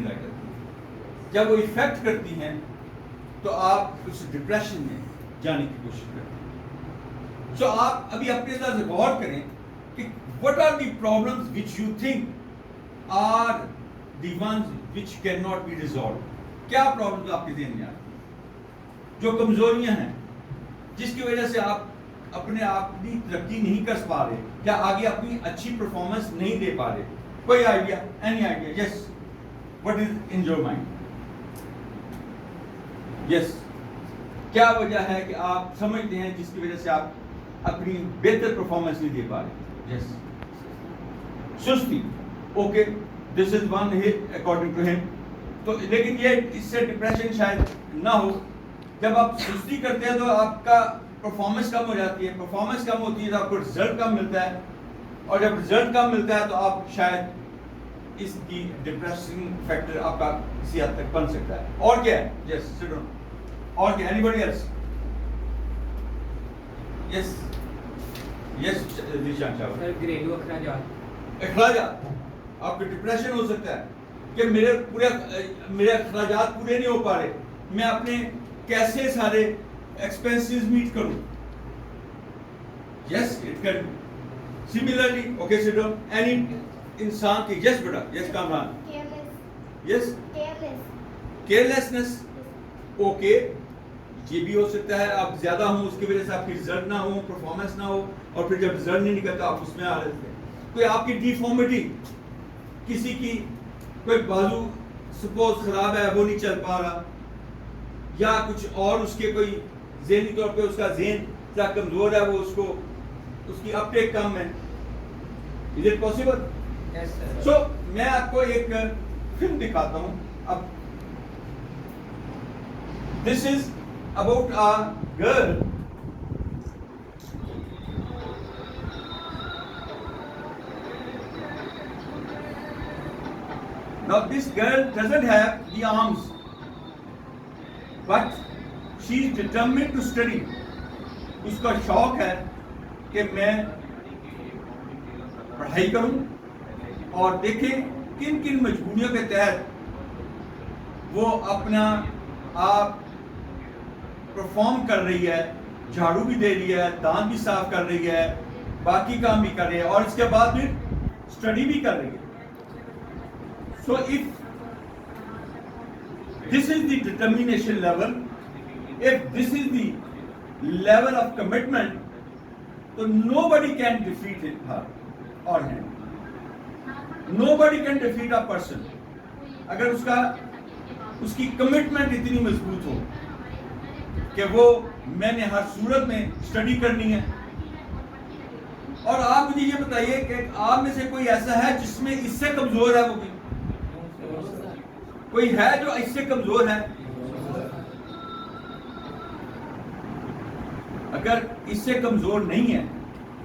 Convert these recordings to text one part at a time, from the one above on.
کرنے لگ جاتی ہیں. جب وہ افیکٹ کرتی ہیں تو آپ اس ڈپریشن میں جانے کی کوشش کرتے ہیں. سو آپ ابھی اپنے اندر سے غور کریں کہ what are the problems which you think are the ones which cannot be resolved. کیا پرابلمز آپ کے ذہن میں آتی ہیں جو کمزوریاں ہیں جس کی وجہ سے آپ اپنے آپ کی ترقی نہیں کر پا رہے یا آگے اپنی اچھی پرفارمنس نہیں دے پا رہے؟ کوئی idea? Any idea? Yes, what is in your mind? Yes, کیا وجہ ہے کہ آپ سمجھتے ہیں جس کی وجہ سے آپ اپنی بہتر پرفارمنس نہیں دے پا رہے؟ یس، سستی. Okay, this is one according to ہم. تو لیکن یہ اس سے ڈپریشن شاید نہ ہو. جب آپ سستی کرتے ہیں تو آپ کا پرفارمنس کم ہو جاتی ہے. پرفارمنس کم ہوتی ہے تو آپ کو رزلٹ کم ملتا ہے, اور جب رزلٹ کم ملتا ہے تو آپ شاید اس کی ڈپریسنگ فیکٹر آپ کا کسی حد تک بن سکتا ہے. اور کیا ہے؟ یس سٹ ڈاؤن. اور کیا؟ Anybody else? Yes yes Zeeshan صاحب. سر گھریلو اخراجات. اخراجات آپ کو ڈپریشن ہو سکتا ہے کہ میرے اخراجات پورے نہیں ہو پا رہے, میں اپنے کیسے سارے ایکسپینسز میٹ کروں. Yes it can similarly. Okay sit down. Any انسان کی یس بیٹا, یس کامران. یس کیئرلیسنس. اوکے, یہ بھی ہو سکتا ہے آپ زیادہ ہوں, اس کی وجہ سے آپ کی رزلٹ نہ ہو, پرفارمنس نہ ہو, اور پھر جب رزلٹ نہیں نکلتا آپ اس میں آ رہے تھے. کوئی آپ کی ڈیفارمیٹی, کسی کی کوئی بازو سپوز خراب ہے وہ نہیں چل پا رہا, یا کچھ اور اس کے کوئی ذہنی طور پہ اس کا ذہن ذرا کمزور ہے, وہ اس کی اپ ٹیک کم ہے. Is it possible? سو میں آپ کو ایک فلم دکھاتا ہوں. اب this is about a girl. Now this girl doesn't have the arms, but she is determined to study. اس کا شوق ہے کہ میں پڑھائی کروں, اور دیکھیں کن کن مجبوریوں کے تحت وہ اپنا آپ پرفارم کر رہی ہے. جھاڑو بھی دے رہی ہے, دانت بھی صاف کر رہی ہے, باقی کام بھی کر رہی ہے, اور اس کے بعد پھر اسٹڈی بھی کر رہی ہے. So if this is the determination level, if this is the level of commitment, so nobody can defeat her or him. Nobody can defeat a person. اگر اس کی کمٹمنٹ اتنی مضبوط ہو کہ وہ میں نے ہر صورت میں اسٹڈی کرنی ہے. اور آپ مجھے یہ بتائیے کہ آپ میں سے کوئی ایسا ہے جس میں اس سے کمزور ہے؟ وہ بھی کوئی ہے جو اس سے کمزور ہے؟ اگر اس سے کمزور نہیں ہے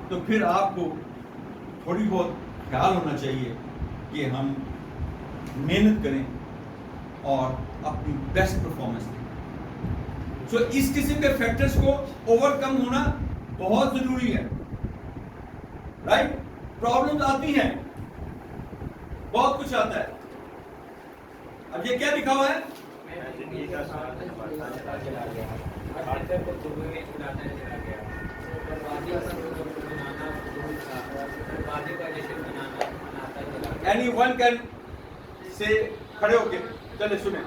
تو پھر آپ کو تھوڑی بہت خیال ہونا چاہیے کہ ہم محنت کریں اور اپنی بیسٹ پرفارمنس دیں. سو اس قسم کے فیکٹرز کو اوور کم ہونا بہت ضروری ہے. رائٹ؟ پرابلمز آتی ہیں, بہت کچھ آتا ہے. اب یہ کیا لکھا ہوا ہے؟ اینی ون کین سے کھڑے ہو کے چلے سنیں.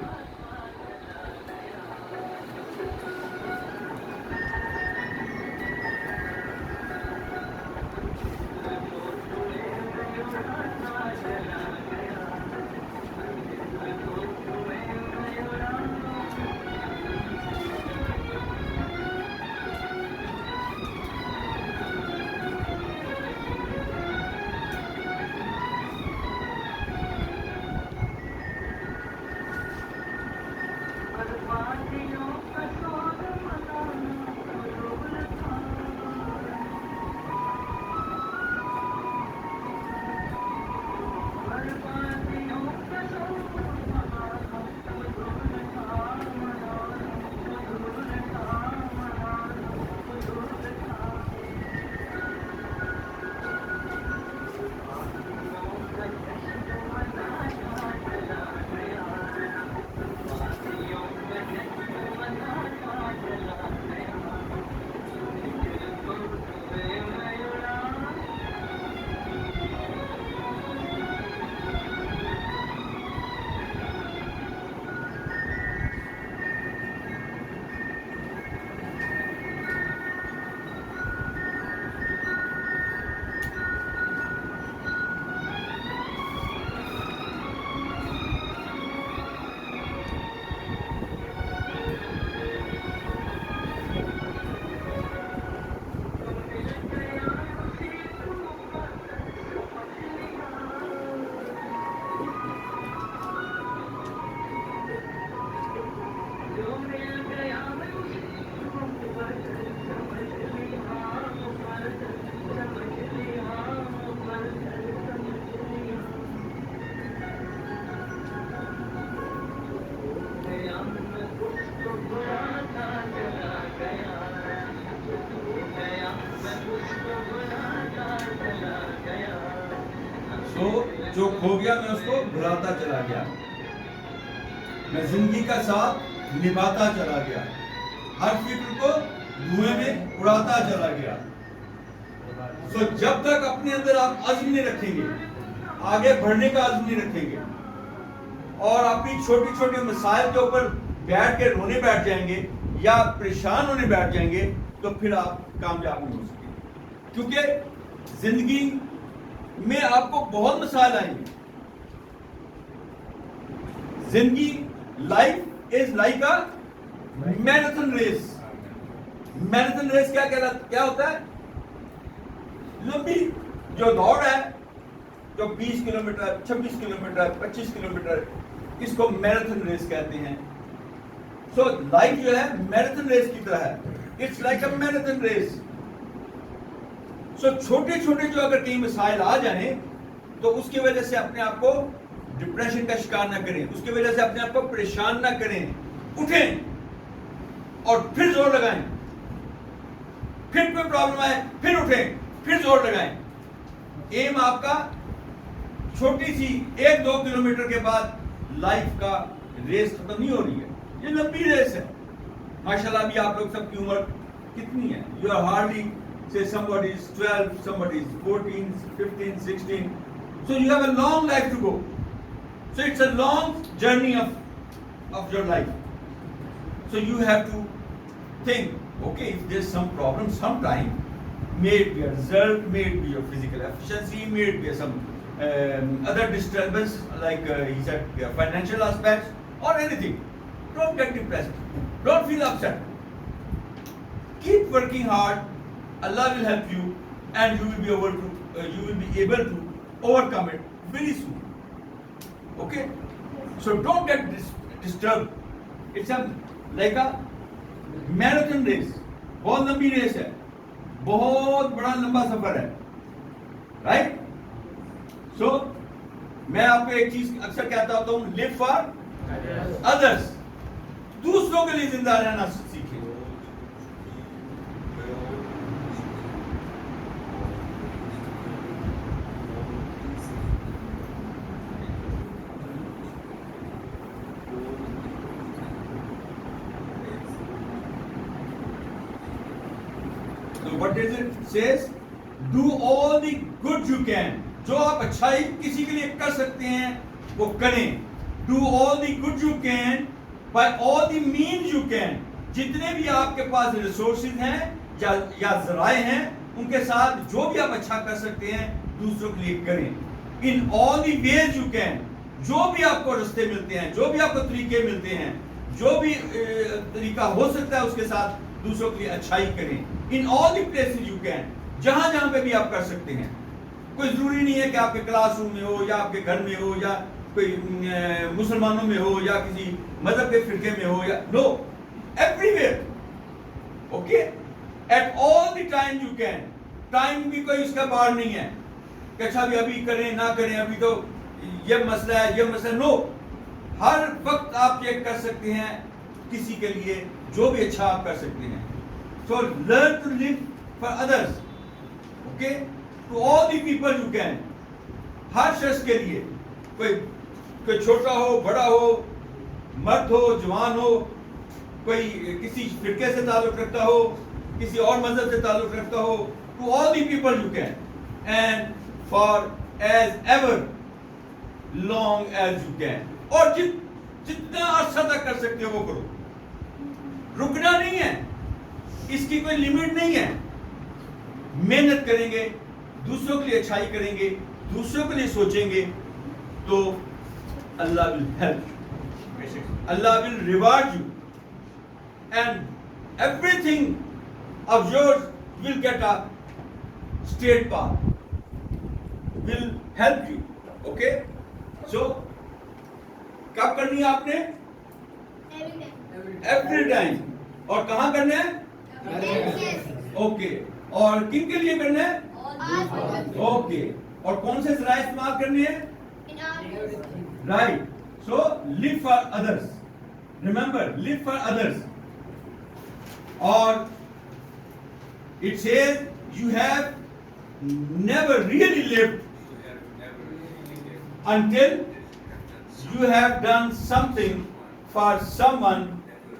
جو کھو گیا میں اس کو بھلاتا چلا گیا, میں زندگی کا ساتھ نبھاتا چلا گیا, ہر فکر کو دھوئیں میں اڑاتا چلا گیا. سو جب تک اپنے اندر آپ عزم نہیں رکھیں گے, آگے بڑھنے کا عزم نہیں رکھیں گے, اور اپنی چھوٹی چھوٹی مسائل کے اوپر بیٹھ کے رونے بیٹھ جائیں گے یا پریشان ہونے بیٹھ جائیں گے, تو پھر آپ کامیاب نہیں ہو سکتے. کیونکہ زندگی میں آپ کو بہت مسائل آئیں گے. زندگی life is like a marathon race. Marathon race کیا ہوتا ہے؟ لمبی جو دوڑ ہے, جو 20 کلومیٹر, 26 کلومیٹر, 25 کلومیٹر, اس کو میراتھن ریس کہتے ہیں. سو لائف جو ہے میراتھن ریس کی طرح ہے. It's like a marathon race. So چھوٹے چھوٹے جو اگر کئی مسائل آ جائیں تو اس کی وجہ سے اپنے آپ کو ڈپریشن کا شکار نہ کریں, اس کی وجہ سے اپنے آپ کو پریشان نہ کریں. اٹھیں اور پھر زور لگائیں. پھر کوئی پرابلم آئے پھر اٹھیں, پھر زور لگائیں. ایم آپ کا چھوٹی سی 1-2 کلومیٹر کے بعد لائف کا ریس ختم نہیں ہو رہی ہے, یہ لمبی ریس ہے. ماشاءاللہ ابھی آپ لوگ سب کی عمر کتنی ہے؟ You are hardly say somebody is 12, somebody is 14, 15, 16. So you have a long life to go. So it's a long journey of your life. So you have to think, okay, if there's some problem sometime, may it be a result, may it be your physical efficiency, may it be some other disturbance like he said financial aspects or anything. Don't get depressed. Don't feel upset. Keep working hard. Allah will help you and you will be able to overcome it very soon. Okay? So don't get disturbed. It's like a marathon race. بہت لمبی race ہے, بہت بڑا لمبا سفر ہے. Right? سو میں آپ کو ایک چیز اکثر کہتا ہوتا ہوں, live for others. دوسروں کے لیے زندہ رہنا سیکھیں. What does it says? Do all the good you can. جو آپ اچھائی کسی کے لیے کر سکتے ہیں وہ کریں. Do all the good you can by all the means you can. جتنے بھی آپ کے پاس ریسورسز ہیں یا ذرائع ہیں ان کے ساتھ جو بھی آپ اچھا کر سکتے ہیں دوسروں کے لیے کریں. In all the ways you can. جو بھی آپ کو رستے ملتے ہیں, جو بھی آپ کو طریقے ملتے ہیں, جو بھی طریقہ ہو سکتا ہے اس کے ساتھ دوسروں کے لیے اچھائی کریں. In all the places you can. جہاں جہاں پہ بھی آپ کر سکتے ہیں. کوئی ضروری نہیں ہے کہ آپ کے کلاس روم میں ہو یا آپ کے گھر میں ہو یا کوئی مسلمانوں میں ہو یا کسی مذہب کے فرقے میں ہو یا no, everywhere. Okay, at all the time you can. Time بھی کوئی اس کا بار نہیں ہے کہ اچھا ابھی کریں نہ کریں, ابھی تو یہ مسئلہ ہے یہ مسئلہ. نو, ہر وقت آپ یہ کر سکتے ہیں کسی کے لیے جو بھی اچھا آپ کر سکتے ہیں. So learn to live for others. Okay? To all the people you can. ہر شخص کے لیے, کوئی چھوٹا ہو بڑا ہو, مرد ہو جوان ہو, کوئی کسی فرقے سے تعلق رکھتا ہو, کسی اور مذہب سے تعلق رکھتا ہو. To all the people you can. And for as ever long as you can. اور جتنا عرصہ تک کر سکتے ہو وہ کرو. رکنا نہیں ہے, اس کی کوئی لیمٹ نہیں ہے. محنت کریں گے, دوسروں کے لیے اچھائی کریں گے, دوسروں کے لیے سوچیں گے تو اللہ will help you. Allah will reward you and everything of yours will get a straight path, will help you. Okay? So کب کرنی ہے آپ نے؟ Every time. اور کہاں کرنا ہے؟ اوکے. اور کن کے لیے کرنا ہے؟ اوکے. اور کون سے ذرائع استعمال کرنے ہیں؟ Right. So live for others. Remember, live for others. اور it says you have never really lived until you have done something for someone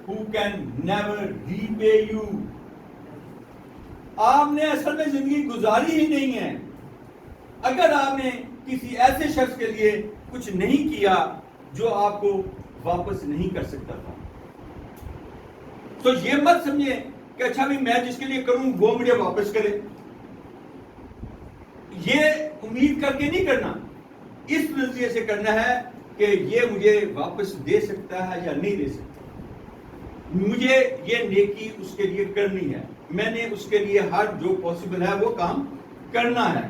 who can never repay you. آپ نے اصل میں زندگی گزاری ہی نہیں ہے اگر آپ نے کسی ایسے شخص کے لیے کچھ نہیں کیا جو آپ کو واپس نہیں کر سکتا تھا. تو یہ مت سمجھے کہ اچھا بھی میں جس کے لیے کروں وہ مجھے واپس کرے. یہ امید کر کے نہیں کرنا, اس نظریے سے کرنا ہے کہ یہ مجھے واپس دے سکتا ہے یا نہیں دے سکتا, مجھے یہ نیکی اس کے لیے کرنی ہے, میں نے اس کے لیے ہر جو پاسبل ہے وہ کام کرنا ہے.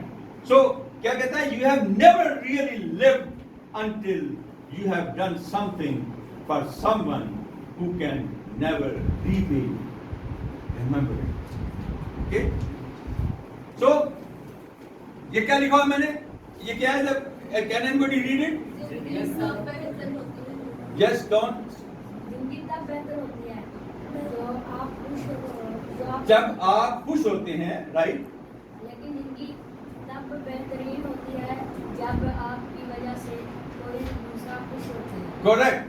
سو کیا کہتا ہے, you have never really lived until you have done something for someone who can never repay you. Remember it. Okay? So یہ کیا لکھا ہے میں نے, یہ کیا ہے, جب can anybody read it? Yes, don't. جب آپ خوش ہوتے ہیں, رائٹ, لیکن زندگی تب بہترین ہوتی ہے جب آپ کی وجہ سے کوئی دوسرا خوش ہوتا ہے. کریکٹ.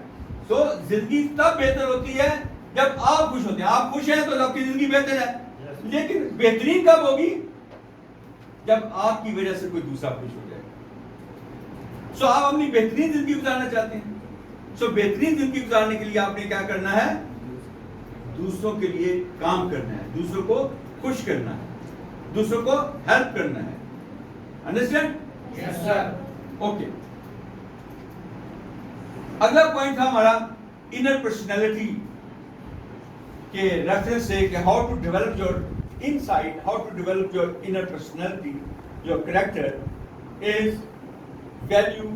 سو زندگی تب بہتر ہوتی ہے جب آپ خوش ہوتے ہیں. آپ خوش ہیں تو آپ کی زندگی بہتر ہے, لیکن بہترین کب ہوگی, جب آپ کی وجہ سے کوئی دوسرا خوش ہو جائے. سو آپ اپنی بہترین زندگی گزارنا چاہتے ہیں, سو بہترین زندگی گزارنے کے لیے آپ نے کیا کرنا ہے, دوسروں کے لیے کام کرنا ہے, دوسروں کو خوش کرنا ہے, دوسروں کو ہیلپ کرنا ہے. انڈرسٹینڈ؟ Yes, sir. اوکے. اگلا پوائنٹ تھا ہمارا انر پرسنالٹی کے ریفرنس سے کہ how to develop your insight, how to develop your inner personality, your character is value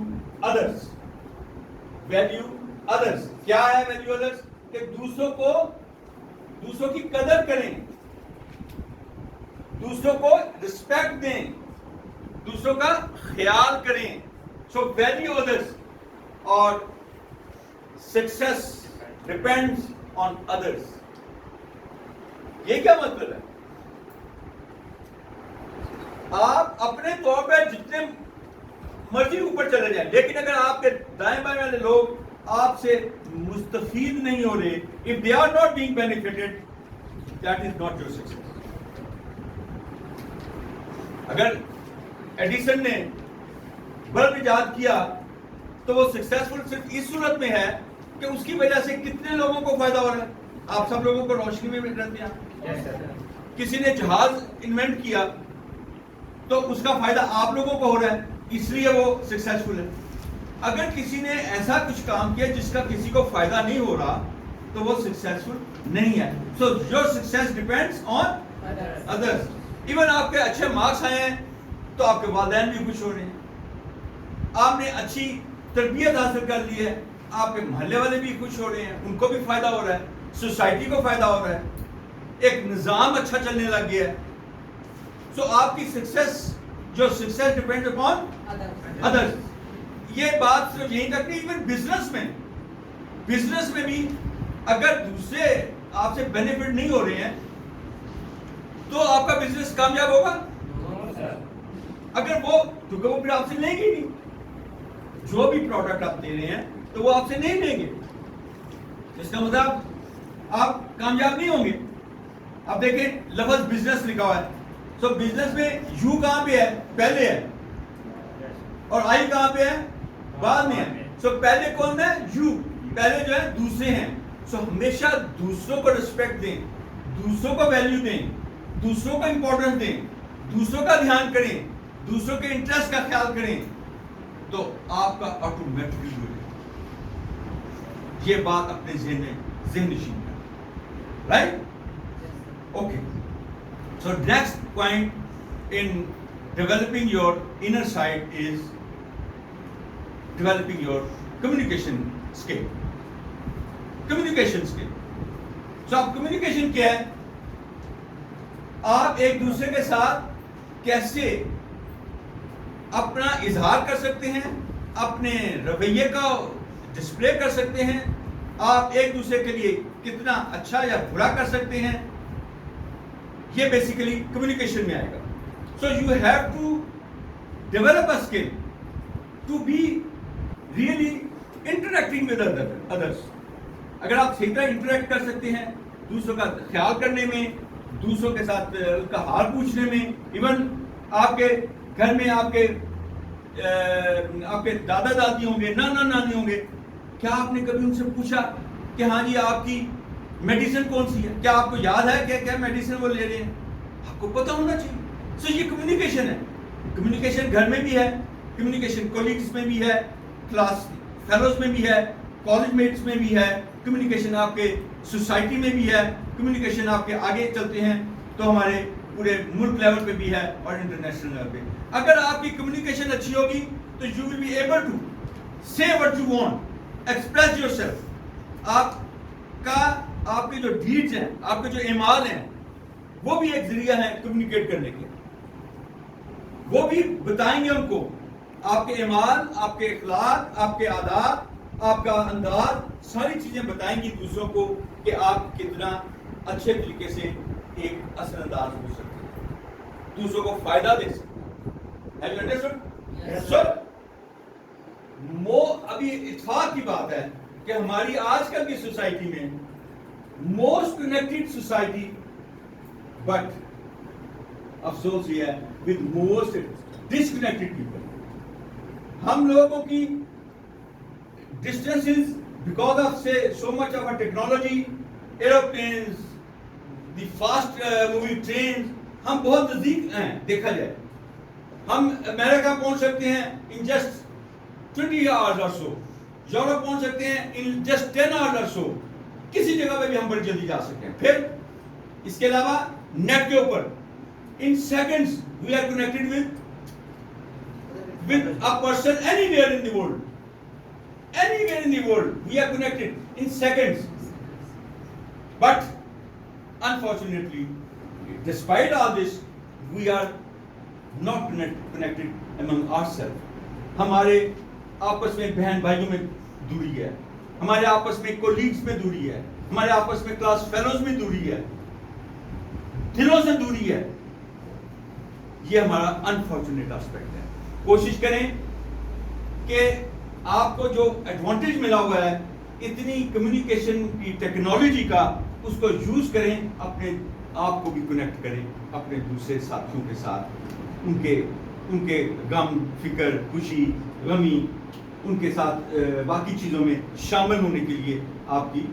others. Value others کیا ہے؟ ویلیو ادرس کہ دوسروں کی قدر کریں, دوسروں کو رسپیکٹ دیں, دوسروں کا خیال کریں. سو ویلیو ادرس اور سکسیس ڈپینڈس آن ادرس. یہ کیا مطلب ہے؟ آپ اپنے طور پہ جتنے مرضی اوپر چلے جائیں, لیکن اگر آپ کے دائیں بائیں والے لوگ آپ سے مستفید نہیں ہو رہے, if they are not being benefited, that is not your success. اگر ایڈیسن نے بلب ایجاد کیا تو وہ سکسیسفل صرف اس صورت میں ہے کہ اس کی وجہ سے کتنے لوگوں کو فائدہ ہو رہا ہے. آپ سب لوگوں کو روشنی میں رہتے ہیں. Yes, sir. کسی نے جہاز انوینٹ کیا تو اس کا فائدہ آپ لوگوں کو ہو رہا ہے, اس لیے وہ سکسیسفل ہے. اگر کسی نے ایسا کچھ کام کیا جس کا کسی کو فائدہ نہیں ہو رہا تو وہ سکسیسفل نہیں ہے. So your success depends on others. Even آپ کے اچھے مارکس آئے ہیں تو آپ کے والدین بھی خوش ہو رہے ہیں, آپ نے اچھی تربیت حاصل کر لی ہے, آپ کے محلے والے بھی خوش ہو رہے ہیں, ان کو بھی فائدہ ہو رہا ہے, سوسائٹی کو فائدہ ہو رہا ہے, ایک نظام اچھا چلنے لگ گیا ہے. سو آپ کی سکسیس, جو سکسیس ڈیپینڈ اپون ادرس. یہ بات صرف یہیں تک نہیں, ایون بزنس میں بھی اگر دوسرے آپ سے بینیفٹ نہیں ہو رہے ہیں تو آپ کا بزنس کامیاب ہوگا. اگر وہ, کیونکہ وہ پھر آپ سے لیں گے نہیں, جو بھی پروڈکٹ آپ دے رہے ہیں تو وہ آپ سے نہیں لیں گے, اس کا مطلب آپ کامیاب نہیں ہوں گے. اب دیکھیں لفظ بزنس لکھا ہوا ہے, سو بزنس میں یو کہاں پہ ہے؟ پہلے ہے, اور آئی کہاں پہ ہے؟ بعد میں ہے. سو پہلے کون ہے؟ یو. پہلے جو ہے دوسرے ہیں. سو ہمیشہ دوسروں کو رسپیکٹ دیں, دوسروں کو ویلیو دیں, دوسروں کو امپورٹنس دیں, دوسروں کا دھیان کریں, دوسروں کے انٹرسٹ کا خیال کریں, تو آپ کا آٹومیٹکلی ہو جائے. یہ بات اپنے ذہن نشین کریں, right? Okay. So next point in developing your inner side is developing your communication skill. Communication skill. So اب communication کیا ہے؟ آپ ایک دوسرے کے ساتھ کیسے اپنا اظہار کر سکتے ہیں, اپنے رویے کا ڈسپلے کر سکتے ہیں, آپ ایک دوسرے کے لیے کتنا اچھا یا برا کر سکتے ہیں, یہ بیسیکلی کمیونیکیشن میں آئے گا. So you have to develop a skill. to be really interacting with others. اگر آپ صحیح طرح انٹریکٹ کر سکتے ہیں دوسروں کا خیال کرنے میں, دوسروں کے ساتھ ان کا حال پوچھنے میں, ایون آپ کے گھر میں آپ کے دادا دادی ہوں گے, نانا نانی ہوں گے, کیا آپ نے کبھی ان سے پوچھا کہ ہاں جی آپ کی میڈیسن کون سی ہے, کیا آپ کو یاد ہے کہ کیا میڈیسن وہ لے رہے ہیں؟ آپ کو پتہ ہونا چاہیے. سو یہ کمیونیکیشن ہے. کمیونیکیشن گھر میں بھی ہے, کمیونیکیشن کولیگس میں بھی ہے, کلاس فیلوز میں بھی ہے, کالج میٹس میں بھی ہے, کمیونیکیشن آپ کے سوسائٹی میں بھی ہے, کمیونیکیشن آپ کے آگے چلتے ہیں تو ہمارے پورے ملک لیول پہ بھی ہے اور انٹرنیشنل لیول پہ. اگر آپ کی کمیونیکیشن اچھی ہوگی تو you will be able to say what you want, express yourself. آپ کے جو ڈیڈز ہیں, آپ کے جو اعمال ہیں, وہ بھی ایک ذریعہ ہے کمیونیکیٹ کرنے کے. وہ بھی بتائیں گے ان کو آپ کے اعمال, آپ کے اخلاق, آپ کے عادات, آپ کا انداز, ساری چیزیں بتائیں گی دوسروں کو کہ آپ کتنا اچھے طریقے سے ایک اثر انداز ہو سکتے ہیں, دوسروں کو فائدہ دے سکتے ہیں. ابھی اتفاق کی بات ہے کہ ہماری آج کل کی سوسائٹی میں موسٹ کنیکٹڈ سوسائٹی, بٹ افسوس یہ ہے with most disconnected people. ہم لوگوں کی distances because of say so much of our technology, aeroplanes, the fast moving trains, ہم بہت نزدیک ہیں. دیکھا جائے ہم امریکہ پہنچ سکتے ہیں in just 20 hours or so, Europe پہنچ سکتے ہیں in just 10 hours or so, کسی جگہ پہ بھی ہم بڑی جلدی جا سکتے ہیں. پھر اس کے علاوہ نیٹ کے اوپر in seconds we are connected with a person anywhere in the world. Anywhere in the world we are connected in seconds. But unfortunately, despite all this, we are not connected among ourselves. ہمارے آپس میں بہن بھائیوں میں دوری ہے, ہمارے آپس میں کولیگز میں دوری ہے, ہمارے آپس میں کلاس فیلوز میں دوری ہے, دلوں سے دوری ہے. یہ ہمارا انفارچونیٹ اسپیکٹ ہے. کوشش کریں کہ آپ کو جو ایڈوانٹیج ملا ہوا ہے اتنی کمیونیکیشن کی ٹیکنالوجی کا, اس کو یوز کریں, اپنے آپ کو بھی کنیکٹ کریں اپنے دوسرے ساتھیوں کے ساتھ, ان کے غم, فکر, خوشی, غمی, ان کے ساتھ باقی چیزوں میں شامل ہونے کے لیے آپ کی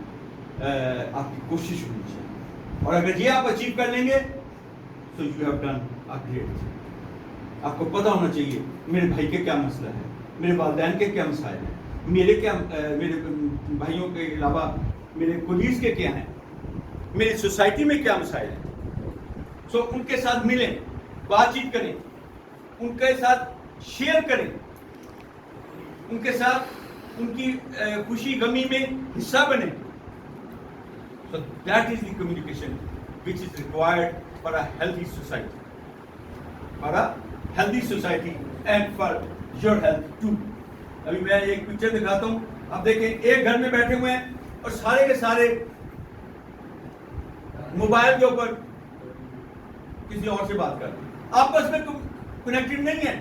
کوشش ہونی چاہیے. اور اگر یہ آپ اچیو کر لیں گے so you have done a great thing. آپ کو پتہ ہونا چاہیے میرے بھائی کے کیا مسئلہ ہے, میرے والدین کے کیا مسائل ہیں, میرے بھائیوں کے علاوہ میرے کولیگز کے کیا ہیں, میری سوسائٹی میں کیا مسائل ہیں. سو ان کے ساتھ ملیں, بات چیت کریں, ان کے ساتھ شیئر کریں, ان کے ساتھ ان کی خوشی غمی میں حصہ بنیں. So that is the communication which is required for a healthy society. For a healthy society and for your health too. ابھی میں ایک پکچر دکھاتا ہوں. اب دیکھیں ایک گھر میں بیٹھے ہوئے ہیں اور سارے کے سارے موبائل کے اوپر کسی اور سے بات کرتے ہیں, آپس میں کنیکٹڈ نہیں ہے.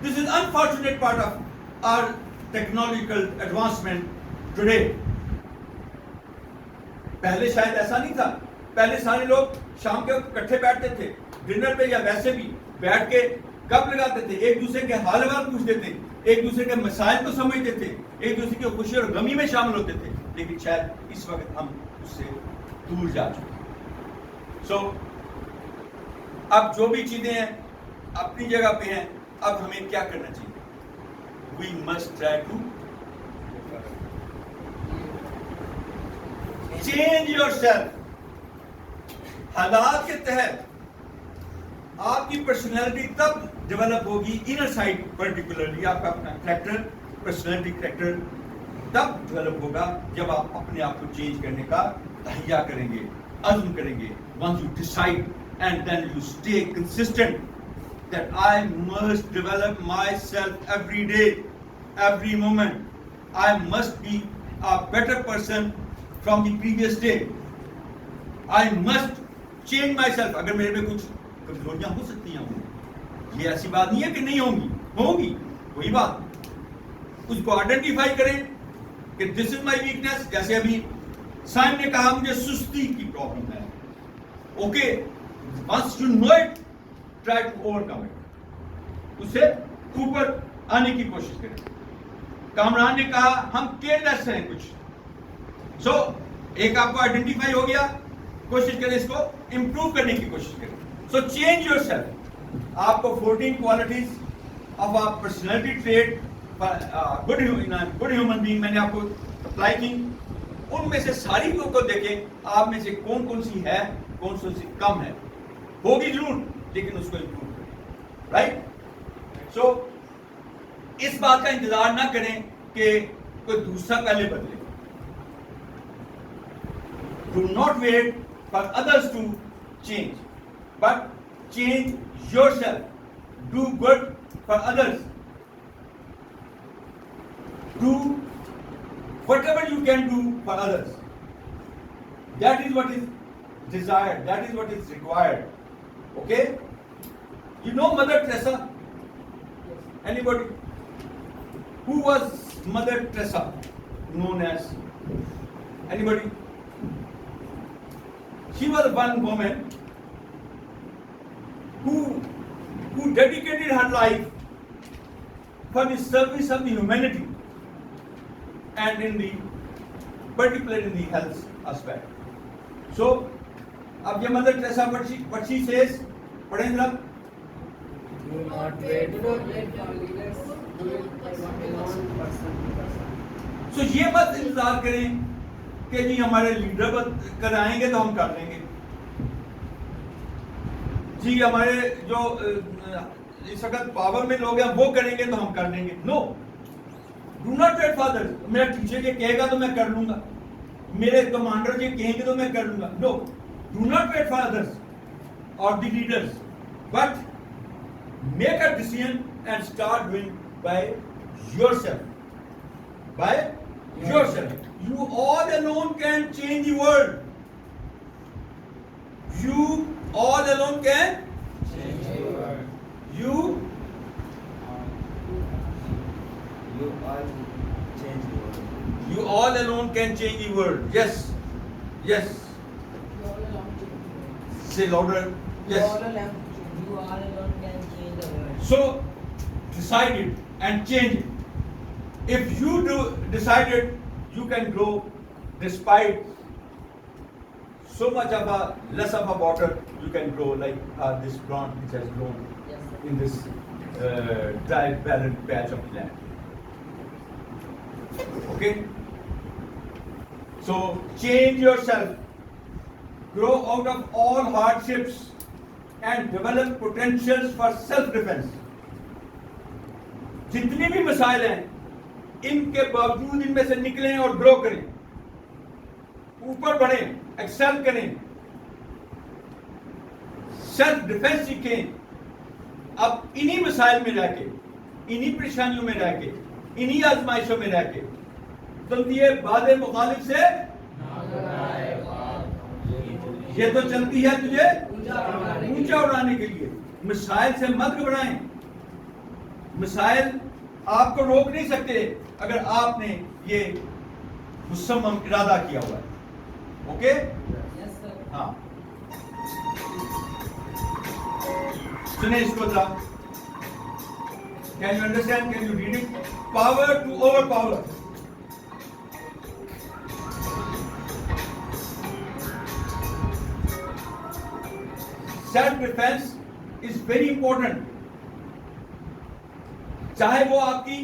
This is unfortunate part of our technological advancement today. پہلے شاید ایسا نہیں تھا. پہلے سارے لوگ شام کے اکٹھے بیٹھتے تھے ڈنر پہ یا ویسے بھی بیٹھ کے گپ لگاتے تھے, ایک دوسرے کے حال احوال پوچھتے تھے, ایک دوسرے کے مسائل کو سمجھتے تھے, ایک دوسرے کی خوشی اور غمی میں شامل ہوتے تھے. لیکن شاید اس وقت ہم اس سے دور جا چکے ہیں. سو اب جو بھی چیزیں ہیں اپنی جگہ پہ ہیں, اب ہمیں کیا کرنا چاہیے؟ We must try to change yourself. حالات کے تحت آپ کی پرسنالٹی تب ڈیولپ ہوگی, انر سائڈ پرٹیکولرلی آپ کا اپنا کریکٹر, پرسنالٹی کریکٹر تب ڈیولپ ہوگا جب آپ اپنے آپ کو چینج کرنے کا تہیا کریں گے, عزم کریں گے. once you decide and then you stay consistent that I must develop myself every day, every moment. I must be a better person from the previous day. I must change myself. اگر میرے میں کچھ کمزوریاں ہو سکتی ہیں, یہ ایسی بات نہیں ہے کہ نہیں ہوں گی, وہی بات. اس کو آئیڈینٹیفائی کریں کہ دس از مائی ویکنیس. جیسے ابھی سائم نے کہا مجھے سستی کی پرابلم ہے. Okay, once you know it, try to overcome it. اسے اوپر آنے کی کوشش کریں. کامران نے کہا ہم کیئرلیس ہیں کچھ. سو ایک آپ کو آئیڈینٹیفائی ہو گیا, کوشش کریں اس کو امپروو کرنے کی کوشش کریں. So change yourself. آپ کو 14 qualities of a personality treat good human being میں نے آپ کو اپلائی کی. ان میں سے ساری کو دیکھیں آپ میں سے کون کون سی ہے, کون کون سی کم ہے. ہوگی ضرور لیکن اس کو امپروو کریں. رائٹ. سو اس بات کا انتظار نہ کریں کہ کوئی دوسرا پہلے بدلے. Do not wait for others to change, but change yourself. Do good for others. Do whatever you can do for others. That is what is desired. That is what is required. Okay? You know Mother Teresa? Anybody? Who was Mother Teresa known as? Anybody? She was one woman who dedicated her life for the service of the humanity and in the particularly in the health aspect. So, اب یہ Mother Teresa what she says, پڑھیں ذرا. Do not wait for leaders. Do it for one person. سو یہ بات انتظار کریں کہ جی ہمارے لیڈر کرائیں گے تو ہم کر لیں گے, جی ہمارے جو اس وقت پاور میں لوگ ہیں وہ کریں گے تو ہم کر لیں گے. No, do not wait for others. میرا ٹیچر یہ کہے گا تو میں کر لوں گا, میرے کمانڈر یہ کہیں گے تو میں کر لوں گا. No, do not wait for others اور the leaders, but make a decision and start doing by yourself. By yourself. You all alone can change the world. You all alone can Change the world. You all change the world. You all alone can change the world. Yes. Yes. Say louder. Yes. You all alone can change the world. So decide it and change it. If you do decide it, you can grow despite so much of a less of a water. You can grow like this plant which has grown in this dry barren patch of land. Okay. So change yourself, grow out of all hardships, and develop potentials for self-defense. جتنی بھی مسائل ہیں ان کے باوجود ان میں سے نکلیں اور گرو کریں, اوپر بڑھیں, ایکسل کریں, سیلف ڈیفینس سیکھیں. اب انہی مسائل میں رہ کے, انہی پریشانیوں میں رہ کے, انہی آزمائشوں میں رہ کے تم یہ باد مخالف سے یہ تو چلتی ہے تجھے اونچا اڑانے کے لیے. مسائل سے مت گھبرائیں. مسائل آپ کو روک نہیں سکتے اگر آپ نے یہ مصمم ارادہ کیا ہوا ہے. اوکے. ہاں سنیں اس کو ذرا. Can you understand, can you read it. Power to overpower. Self defence is very important. چاہے وہ آپ کی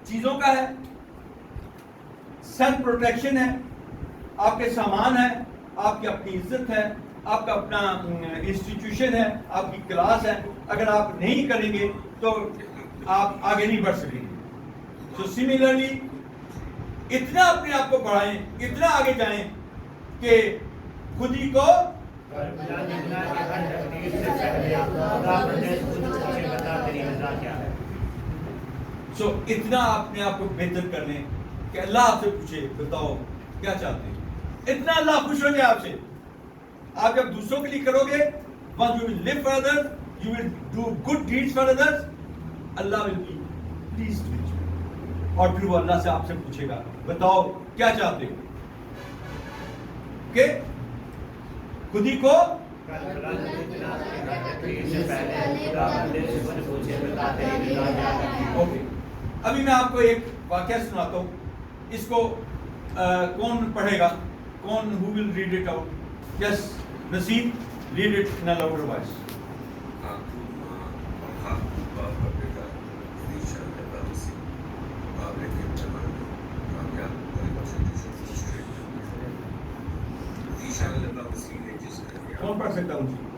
چیزوں کا ہے, سیلف پروٹیکشن ہے, آپ کے سامان ہے, آپ کی اپنی عزت ہے, آپ کا اپنا انسٹیٹیوشن ہے, آپ کی کلاس ہے. اگر آپ نہیں کریں گے تو آپ آگے نہیں بڑھ سکیں گے. سو سملرلی اتنا اپنے آپ کو بڑھائیں, اتنا آگے جائیں کہ خود ہی کو سو اتنا اپنے آپ کو بہتر کر لیں کہ اللہ آپ سے پوچھے بتاؤ کیا چاہتے ہیں. اتنا اللہ خوش ہو جائے آپ سے. آپ جب دوسروں کے لیے کرو گے, once you will live for others, you will do good deeds for others, Allah will be pleased with you. اور پھر وہ اللہ سے آپ سے پوچھے گا بتاؤ کیا چاہتے ہو کہ خود ہی کو اوکے. ابھی میں آپ کو ایک واقعہ سناتا ہوں, اس کو کون پڑھے گا, کون who will read it out? Yes, Naseem, read it in a louder voice. کون پڑھ سکتا ہوں جی؟